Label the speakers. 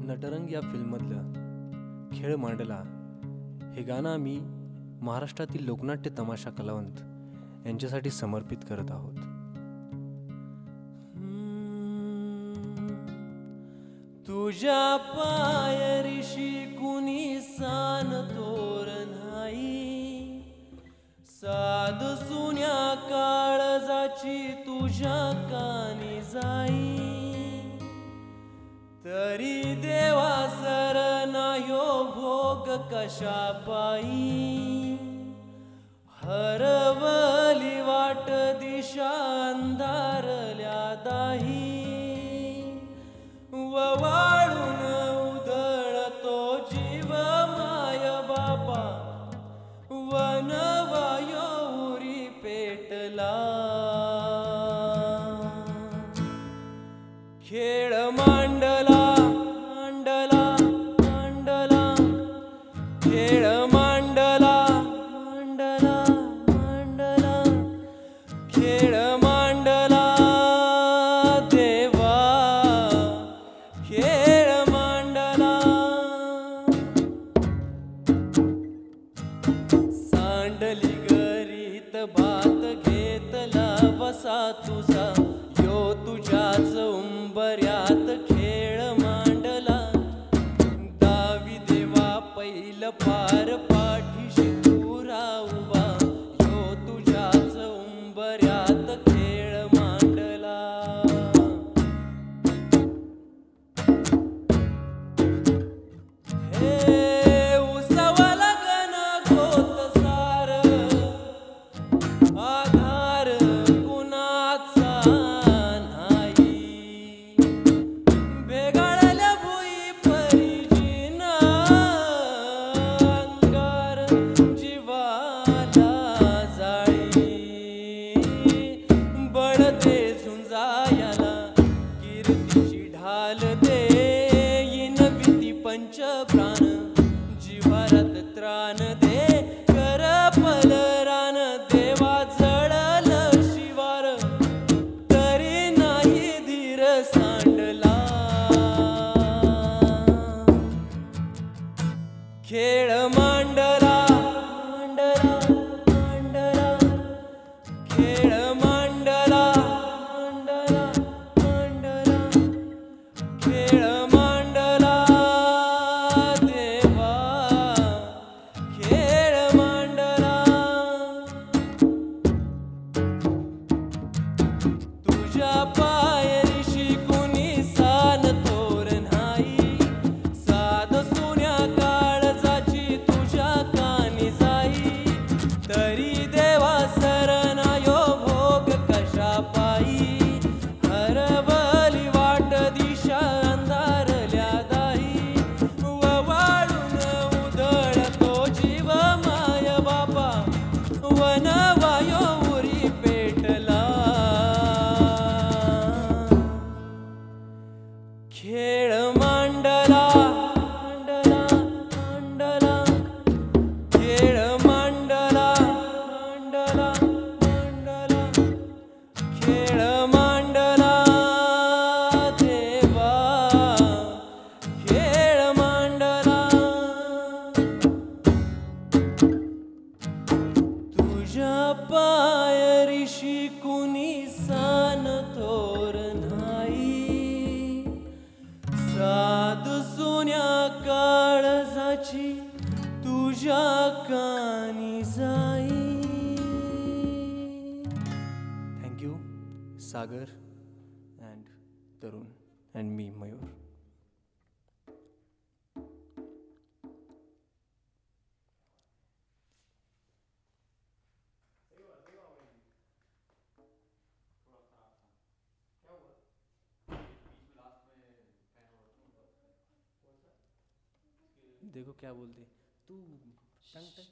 Speaker 1: नटरंग या फिल्ममधलं खेळ मांडला हे गाणं आम्ही महाराष्ट्रातील लोकनाट्य तमाशा कलावंत यांच्यासाठी समर्पित करत आहोत. तुझ्या पायरीशी कुणी सान तोर नाही, साध सुन्या काळजाची तुझ्या कानी जाई, तरी देवा सर नायो भोग कशा पायी, हरवली वाट दिशा अंधारल्या दाही, वाळून उधळतो जीव माय बापा, वनवायो उरी पेटला, खेळ मांडला मांडला मांडला, खेळ मांडला मांडला मांडला, खेळ मांडला देवा, खेळ मांडला. सांडली गरीत भात घेतला वसा तुझा, यो तुझ्याच उंबऱ्यात खेळ मांडला, दावी देवा पहिल पार पाठीशी तू राहुबा, यो तुझ्याच उंबऱ्यात खेळ मांडला. हे उसवला गण गोत सार, आधार कुणाचा नाही, बेगाळल्या भुई परिजीन अंगार जीवाला जाळी, बळ दे झुंजायाला कीर्तीची ढाल दे, येईन भीती पंच प्राण जीवारात त्राण दे, कर पलरान देवा जळल शिवार, तरी नाही धीर सांडला, खेळ मांडला मांडला मांडला, खेळ मांडला मांडला मांडला, खेळ मांडला देवा, खेळ मांडला. तुझ्या पायरीशी कुणी सान तोर नाही, साध सुन्या काळजाची तुझ्या कानी जाई, तरी देवा सरनायो भोग कशा पायी, हरवली वाट दिशा अंधारल्या दाही, वाळून उधळतो जीव माय बापा, वनवायो उरी पेटला, खेळ मांडला मांडला मांडला, खेळ मांडला मांडला मांडला, खेळ मांडला देवा, खेळ मांडला. तुझ्या पायरीशी कुणी सान थोर नाही, साध सुन्या काळजाची तुझ्या कानी जाई. थँक्यू सागर अँड तरुण अँड मी मयूर. देखो क्या बोलते तू, टंग टंग